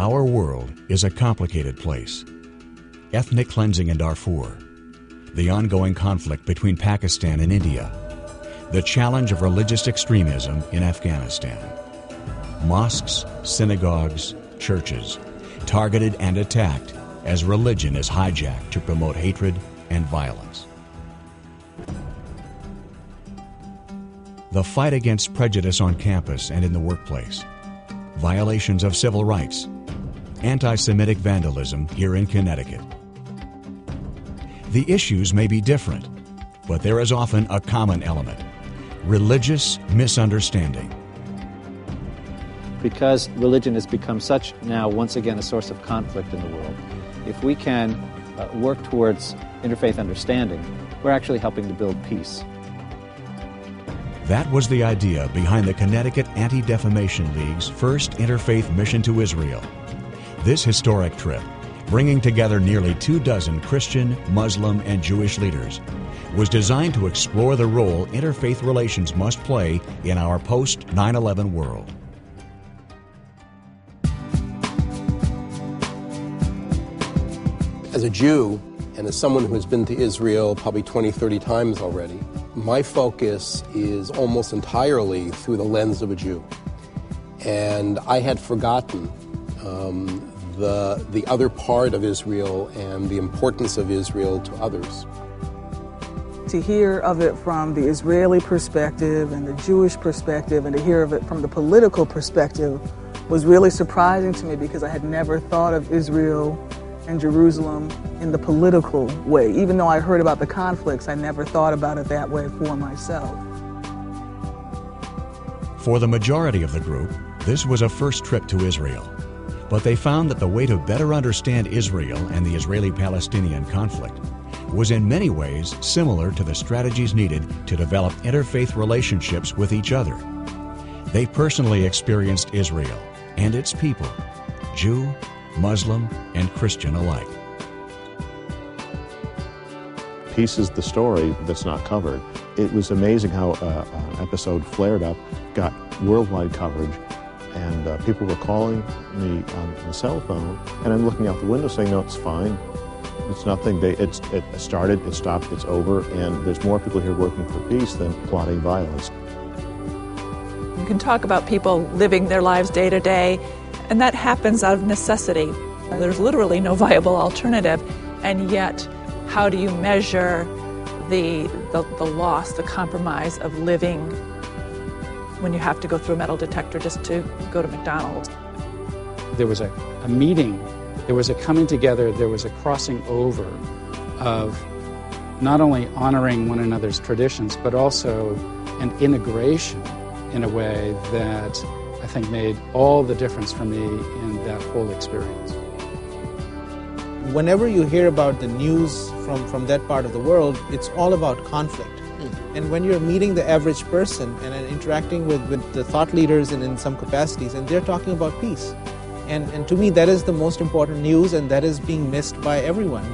Our world is a complicated place. Ethnic cleansing in Darfur, the ongoing conflict between Pakistan and India, the challenge of religious extremism in Afghanistan, mosques, synagogues, churches, targeted and attacked as religion is hijacked to promote hatred and violence. The fight against prejudice on campus and in the workplace, violations of civil rights, anti-Semitic vandalism here in Connecticut. The issues may be different, but there is often a common element: religious misunderstanding. Because religion has become such now, once again, a source of conflict in the world, if we can work towards interfaith understanding, we're actually helping to build peace. That was the idea behind the Connecticut Anti-Defamation League's first interfaith mission to Israel. This historic trip, bringing together nearly 24 Christian, Muslim, and Jewish leaders, was designed to explore the role interfaith relations must play in our post-9/11 world. As a Jew, and as someone who has been to Israel probably 20, 30 times already, my focus is almost entirely through the lens of a Jew. And I had forgotten the other part of Israel and the importance of Israel to others. To hear of it from the Israeli perspective and the Jewish perspective, and to hear of it from the political perspective, was really surprising to me, because I had never thought of Israel and Jerusalem in the political way. Even though I heard about the conflicts, I never thought about it that way for myself. For the majority of the group, this was a first trip to Israel. But they found that the way to better understand Israel and the Israeli-Palestinian conflict was in many ways similar to the strategies needed to develop interfaith relationships with each other. They personally experienced Israel and its people, Jew, Muslim, and Christian alike. Peace is the story that's not covered. It was amazing how an episode flared up, got worldwide coverage, and people were calling me on the cell phone, and I'm looking out the window saying, no, it's fine. It's nothing. It started, it stopped, it's over, and there's more people here working for peace than plotting violence. You can talk about people living their lives day to day, and that happens out of necessity. There's literally no viable alternative, and yet how do you measure the loss, the compromise of living when you have to go through a metal detector just to go to McDonald's? There was a meeting, there was a coming together, there was a crossing over of not only honoring one another's traditions, but also an integration in a way that I think made all the difference for me in that whole experience. Whenever you hear about the news from that part of the world, it's all about conflict. And when you're meeting the average person and interacting with the thought leaders in some capacities, and they're talking about peace. And to me, that is the most important news, and that is being missed by everyone.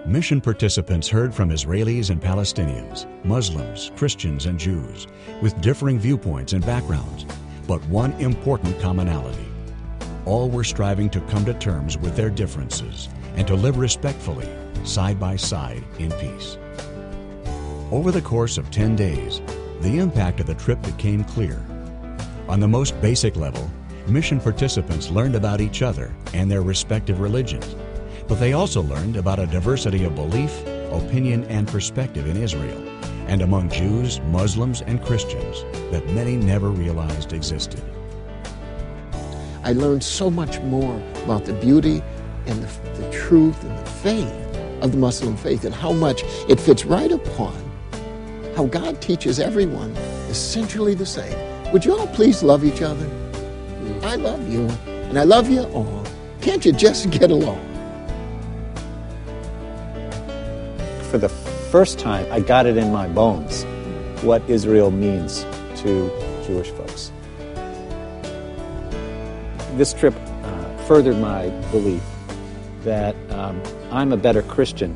Mission participants heard from Israelis and Palestinians, Muslims, Christians, and Jews, with differing viewpoints and backgrounds, but one important commonality. All were striving to come to terms with their differences and to live respectfully, side by side, in peace. Over the course of 10 days, the impact of the trip became clear. On the most basic level, mission participants learned about each other and their respective religions, but they also learned about a diversity of belief, opinion, and perspective in Israel, and among Jews, Muslims, and Christians that many never realized existed. I learned so much more about the beauty and the truth and the faith of the Muslim faith, and how much it fits right upon how God teaches everyone essentially the same. Would you all please love each other? I love you, and I love you all. Can't you just get along? For the first time, I got it in my bones what Israel means to Jewish folks. This trip furthered my belief that I'm a better Christian,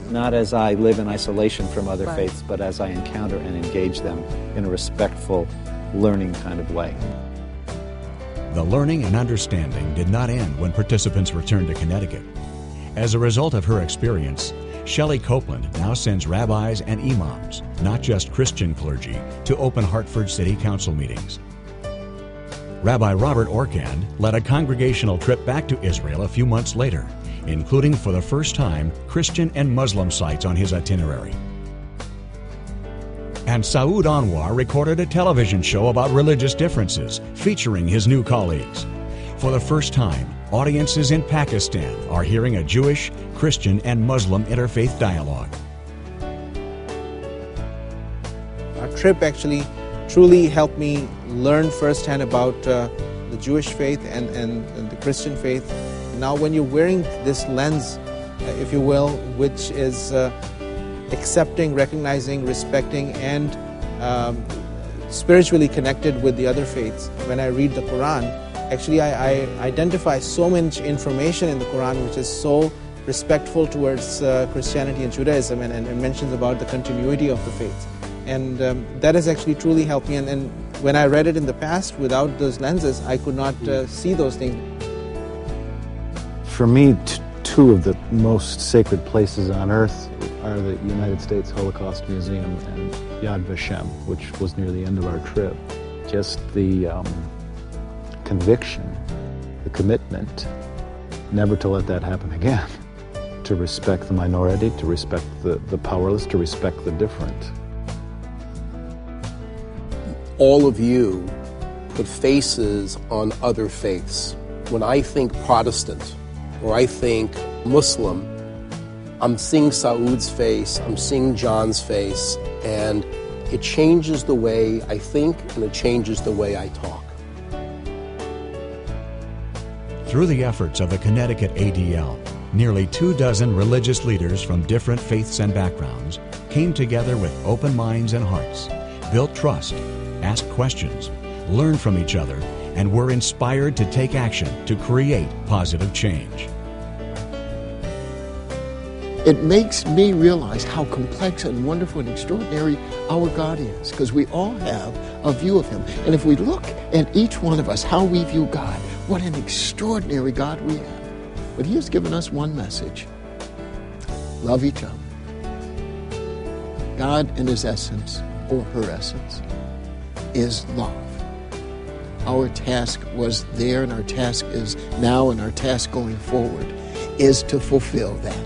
not as I live in isolation from other Right. faiths, but as I encounter and engage them in a respectful, learning kind of way. The learning and understanding did not end when participants returned to Connecticut. As a result of her experience, Shelley Copeland now sends rabbis and imams, not just Christian clergy, to open Hartford City Council meetings. Rabbi Robert Orkand led a congregational trip back to Israel a few months later, including for the first time Christian and Muslim sites on his itinerary. And Saud Anwar recorded a television show about religious differences, featuring his new colleagues. For the first time, audiences in Pakistan are hearing a Jewish, Christian, and Muslim interfaith dialogue. Our trip actually truly helped me learn firsthand about the Jewish faith and the Christian faith. Now when you're wearing this lens, if you will, which is accepting, recognizing, respecting, and spiritually connected with the other faiths, when I read the Quran, actually I identify so much information in the Quran which is so respectful towards Christianity and Judaism, and mentions about the continuity of the faith. And that has actually truly helped me. And when I read it in the past without those lenses, I could not see those things. For me, two of the most sacred places on earth are the United States Holocaust Museum and Yad Vashem, which was near the end of our trip. Just the conviction, the commitment, never to let that happen again. To respect the minority, to respect the powerless, to respect the different. All of you put faces on other faiths. When I think Protestant or I think Muslim, I'm seeing Saud's face, I'm seeing John's face, and it changes the way I think and it changes the way I talk. Through the efforts of the Connecticut ADL, nearly 24 religious leaders from different faiths and backgrounds came together with open minds and hearts, built trust, asked questions, learned from each other, and were inspired to take action to create positive change. It makes me realize how complex and wonderful and extraordinary our God is, because we all have a view of Him. And if we look at each one of us, how we view God, what an extraordinary God we have. But He has given us one message: love each other. God in His essence, or her essence, is love. Our task was there, and our task is now, and our task going forward is to fulfill that.